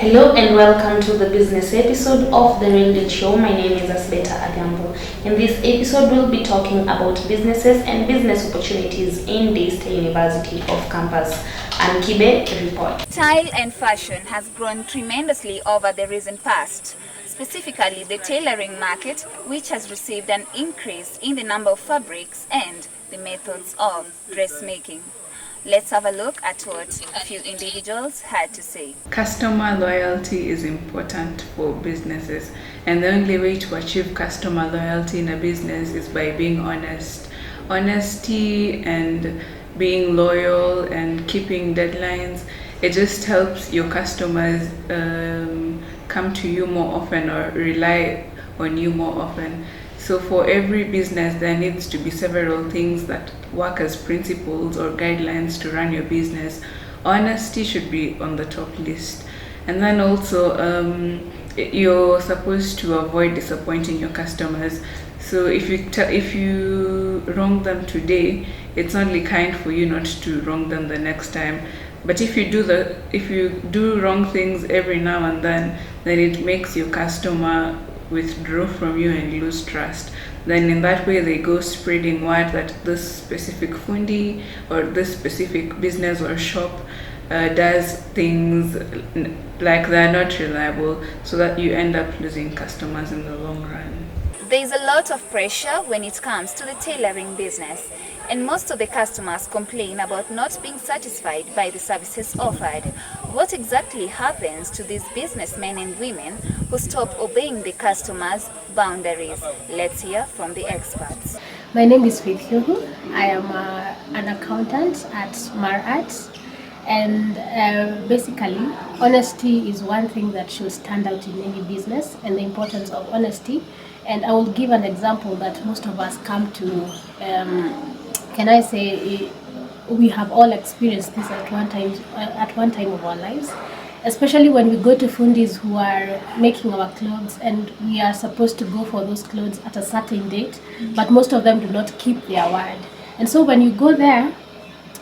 Hello and welcome to the business episode of The Real Deal Show. My name is Asbeta Agambo. In this episode, we'll be talking about businesses and business opportunities in Daystar University of Campus. And Kibe reports. Style and fashion has grown tremendously over the recent past, specifically the tailoring market, which has received an increase in the number of fabrics and the methods of dressmaking. Let's have a look at what a few individuals had to say. Customer loyalty is important for businesses, and the only way to achieve customer loyalty in a business is by being honest. Honesty and being loyal and keeping deadlines, it just helps your customers come to you more often or rely on you more often. So for every business, there needs to be several things that work as principles or guidelines to run your business. Honesty should be on the top list. And then also, you're supposed to avoid disappointing your customers. So if you wrong them today, it's only kind for you not to wrong them the next time. But if you do wrong things every now and then it makes your customer withdraw from you and lose trust. Then in that way they go spreading word that this specific fundi or this specific business or shop does things like they're not reliable, so that you end up losing customers in the long run. There's a lot of pressure when it comes to the tailoring business, and most of the customers complain about not being satisfied by the services offered. What exactly happens to these businessmen and women who stop obeying the customers' boundaries? Let's hear from the experts. My name is Faith Hyogu. I am an accountant at Marart. And basically, honesty is one thing that should stand out in any business, and the importance of honesty. And I will give an example that most of us come to, we have all experienced this at one time of our lives, especially when we go to fundis who are making our clothes, and we are supposed to go for those clothes at a certain date, but most of them do not keep their word. And so when you go there,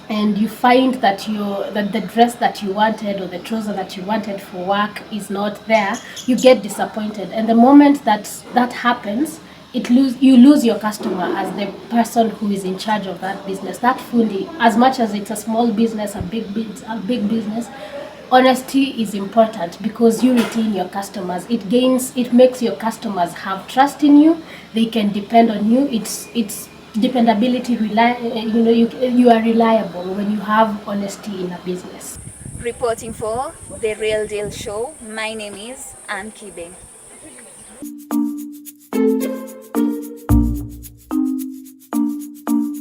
and you find that the dress that you wanted or the trouser that you wanted for work is not there, you get disappointed. And the moment that happens, you lose your customer as the person who is in charge of that business. That fundi, as much as it's a small business, a big business, honesty is important because you retain your customers. It makes your customers have trust in you. They can depend on you. It's dependability, you are reliable when you have honesty in a business. Reporting for The Real Deal Show, my name is Ann Kibe.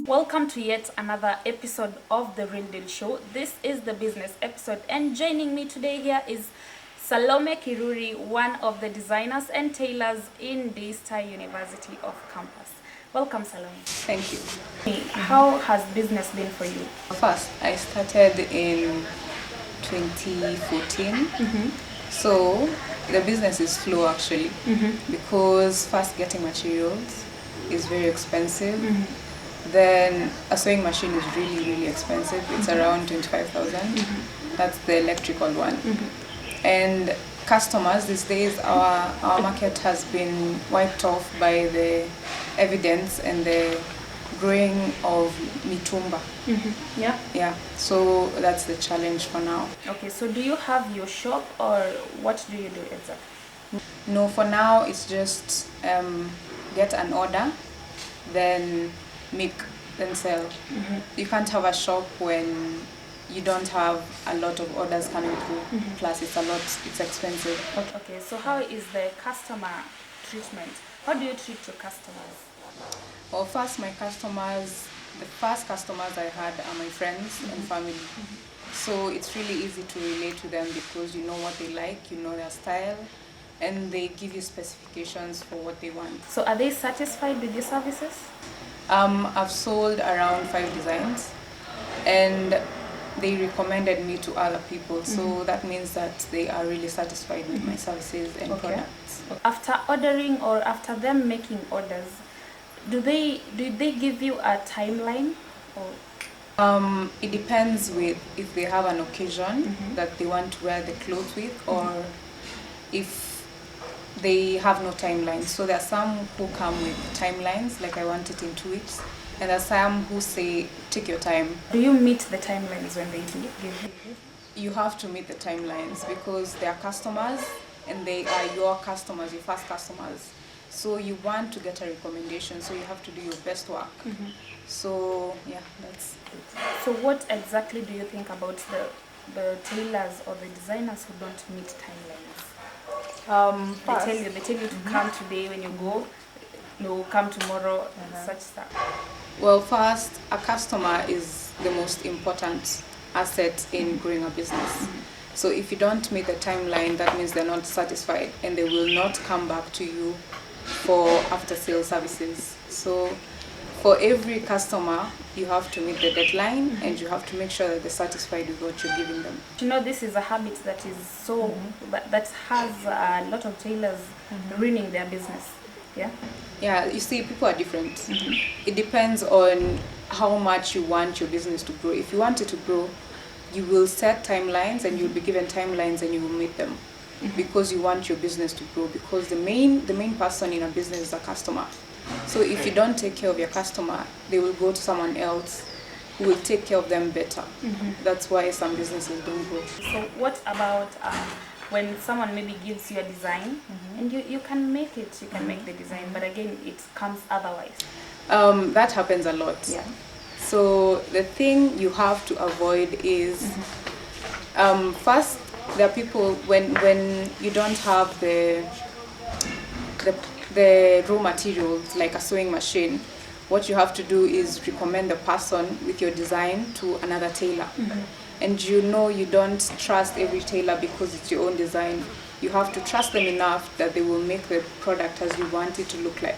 Welcome to yet another episode of The Real Deal Show. This is the business episode, and joining me today here is Salome Kiruri, one of the designers and tailors in Daystar University of Campus. Welcome, Salome. Thank you. How has business been for you? First, I started in 2014. So the business is slow actually, because first getting materials is very expensive. Then a sewing machine is really expensive. It's around 25,000. That's the electrical one. And customers these days, our market has been wiped off by the evidence and the growing of mitumba. Yeah, so that's the challenge for now. Okay, so do you have your shop, or what do you do exactly? No, for now it's just get an order, then make, then sell. You can't have a shop when you don't have a lot of orders coming through. Plus it's expensive. Okay, so how is the customer treatment? How do you treat your customers? Well, first the first customers I had are my friends and family. So it's really easy to relate to them because you know what they like, you know their style, and they give you specifications for what they want. So are they satisfied with your services? I've sold around 5 designs, and they recommended me to other people. So that means that they are really satisfied with my services and products. After ordering, or after them making orders, do they give you a timeline? Or It depends with if they have an occasion that they want to wear the clothes with, or if they have no timelines. So there are some who come with timelines, like I want it in 2 weeks, and there are some who say take your time. Do you meet the timelines when they do give you? You have to meet the timelines because they are customers and they are your customers, your first customers. So you want to get a recommendation, so you have to do your best work. So yeah, that's it. So what exactly do you think about the tailors or the designers who don't meet timelines? They tell you to come today. When you go, no, come tomorrow, such stuff. Well, first, a customer is the most important asset in growing a business. So if you don't meet the timeline, that means they're not satisfied and they will not come back to you for after sales services. So for every customer, you have to meet the deadline and you have to make sure that they're satisfied with what you're giving them. You know, this is a habit that is so that has a lot of tailors ruining their business. Yeah. Yeah, you see, people are different. It depends on how much you want your business to grow. If you want it to grow, you will set timelines and you'll be given timelines and you will meet them because you want your business to grow, because the main person in a business is a customer. So if you don't take care of your customer, they will go to someone else who will take care of them better. That's why some businesses don't grow. So what about when someone maybe gives you a design and you can make it, you can make the design, but again it comes otherwise? That happens a lot. Yeah. So the thing you have to avoid is first, there are people when you don't have the raw materials like a sewing machine, what you have to do is recommend the person with your design to another tailor. And you know you don't trust every tailor because it's your own design. You have to trust them enough that they will make the product as you want it to look like.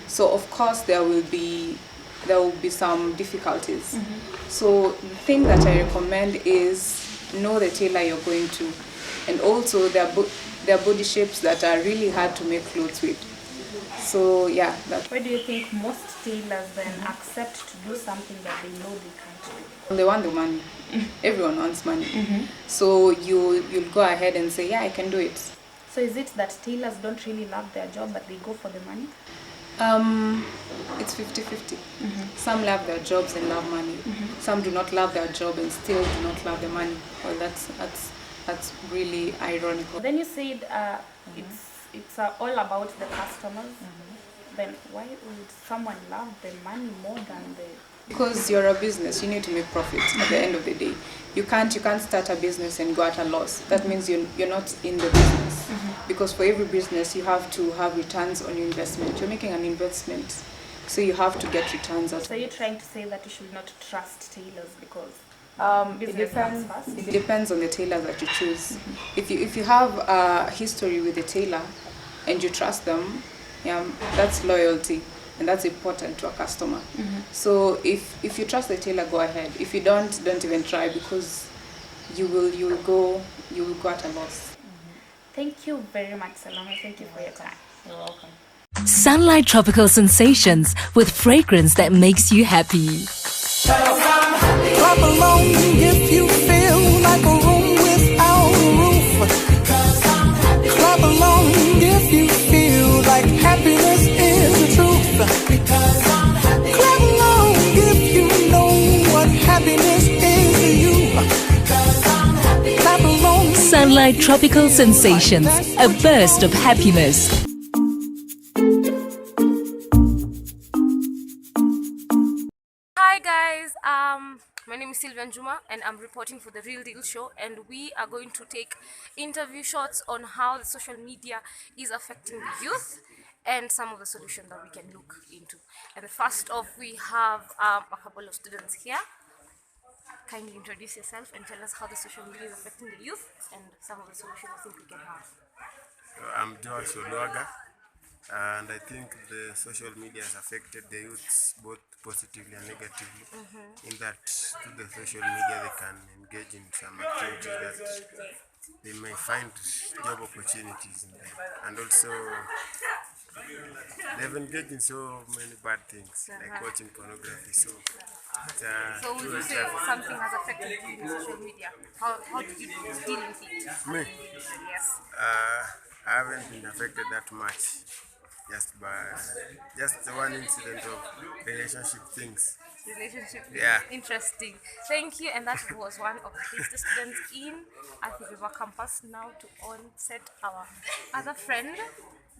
So of course there will be some difficulties. So the thing that I recommend is know the tailor you're going to, and also there are body shapes that are really hard to make clothes with. So yeah, Why do you think most tailors then accept to do something that they know they can't do? they want the money. Everyone wants money. So you'll go ahead and say, yeah, I can do it. So is it that tailors don't really love their job but they go for the money? It's 50-50. Some love their jobs and love money. Some do not love their job and still do not love the money. Well, that's really ironical. Then you said it's all about the customers. Then why would someone love the money more than the? Because you're a business, you need to make profit at the end of the day. You can't start a business and go at a loss. That means you're not in the business. Because for every business, you have to have returns on your investment. You're making an investment, so you have to get returns out. So you're trying to say that you should not trust tailors because It business comes first? depends on the tailor that you choose. If you have a history with the tailor and you trust them, yeah, that's loyalty. And that's important to a customer. So if you trust the tailor, go ahead. If you don't even try, because you will go at a loss. Thank you very much, Salome. Thank you for your time. You're welcome. Sunlight Tropical Sensations with fragrance that makes you happy. Clap along if you feel like a room without a roof. Clap along if you feel like happiness is the truth. Clap along if you know what happiness is to you. Clap along. Sunlight Tropical Sensations, a burst of happiness. Hi guys, my name is Sylvia Njuma and I'm reporting for the Real Deal Show, and we are going to take interview shots on how the social media is affecting the youth and some of the solutions that we can look into. And first off, we have a couple of students here. Kindly introduce yourself and tell us how the social media is affecting the youth and some of the solutions I think we can have. I'm Josh Oluaga, and I think the social media has affected the youths both positively and negatively, in that through the social media they can engage in some activities that they may find job opportunities in them, and also they've engaged in so many bad things, like watching pornography. So, it's So would you say something has affected you in social media? How did you deal with it? me, Yes. I haven't been affected that much. Just one incident of relationship things. Relationship. Yeah. Interesting. Thank you. And that was one of the students in Athi River campus. Now to on set our other friend.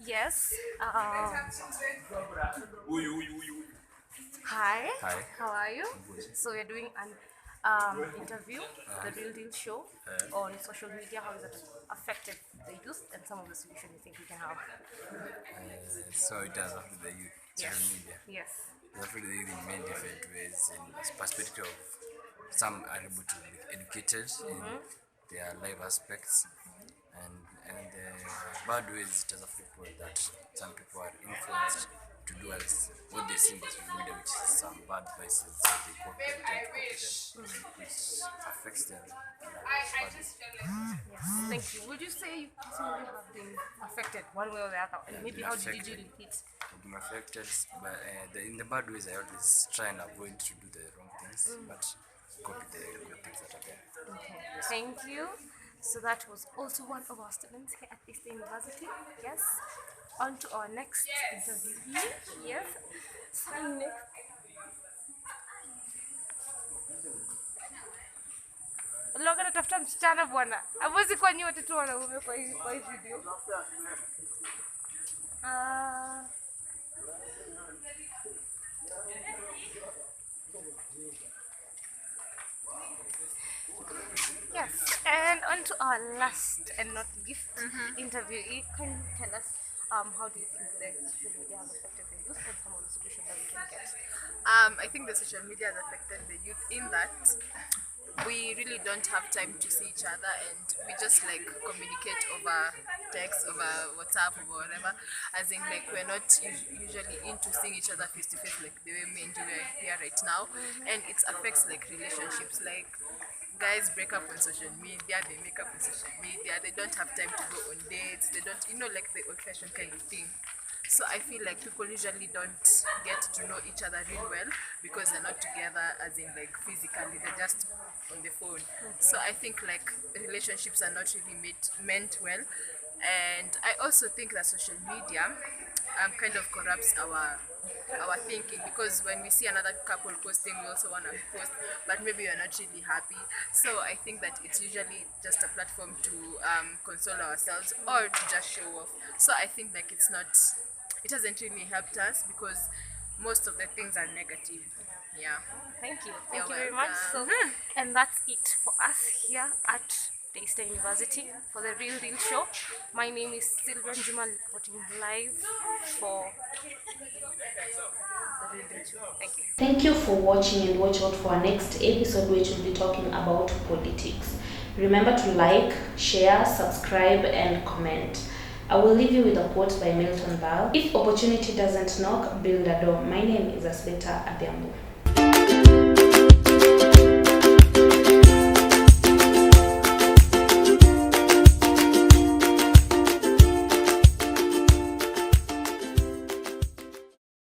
Yes. Hi. Hi. How are you? So we're doing an interview, the Real Deal show on social media. How has it affected the youth and some of the solutions you think we can have? So it does affect the youth, social media. Yes. It affects the youth in many different ways, in the perspective of some are able to be educated in their life aspects, and the bad ways it has affected people that some people are influenced to do as what they see in the social media, which is some bad vices, so they copy and tend to copy them, which affects them badly. Yes. Thank you. Would you say you personally have been affected one way or the other? And maybe how did you deal with it? I've been affected, but in the bad ways I always try and avoid to do the wrong things, but copy the good things that are there. Okay. Thank you. So that was also one of our students here at East University. Yes. On to our next interviewee. Yes. Sign next. Loga natafuta msichana bwana. Hawezi kwa nyote watoto wanaume kwa hii video. Yes, and on to our last and not least interviewee. Can you tell us how do you think the social media has affected the youth and some of the solutions that we can get? I think the social media has affected the youth in that we really don't have time to see each other, and we just like communicate over text, over WhatsApp, over whatever, as in like we're not usually into seeing each other face to face like the way me and you are here right now, and it affects like relationships. Like guys break up on social media, they make up on social media, they don't have time to go on dates, they don't, like the old-fashioned kind of thing. So I feel like people usually don't get to know each other real well because they're not together as in like physically, they're just on the phone. So I think like relationships are not really meant well, and I also think that social media kind of corrupts our thinking, because when we see another couple posting, we also want to post, but maybe we're not really happy. So I think that it's usually just a platform to console ourselves or to just show off. So I think like it hasn't really helped us because most of the things are negative. Yeah. Thank you. You're Thank you very much. So, and that's it for us here at Daystar University for the Real Deal show. My name is Sylvan Juma, reporting live for the Real Deal show. Thank you. Thank you for watching, and watch out for our next episode, which will be talking about politics. Remember to like, share, subscribe, and comment. I will leave you with a quote by Milton Berle. If opportunity doesn't knock, build a door. My name is Asleta Adhiambo.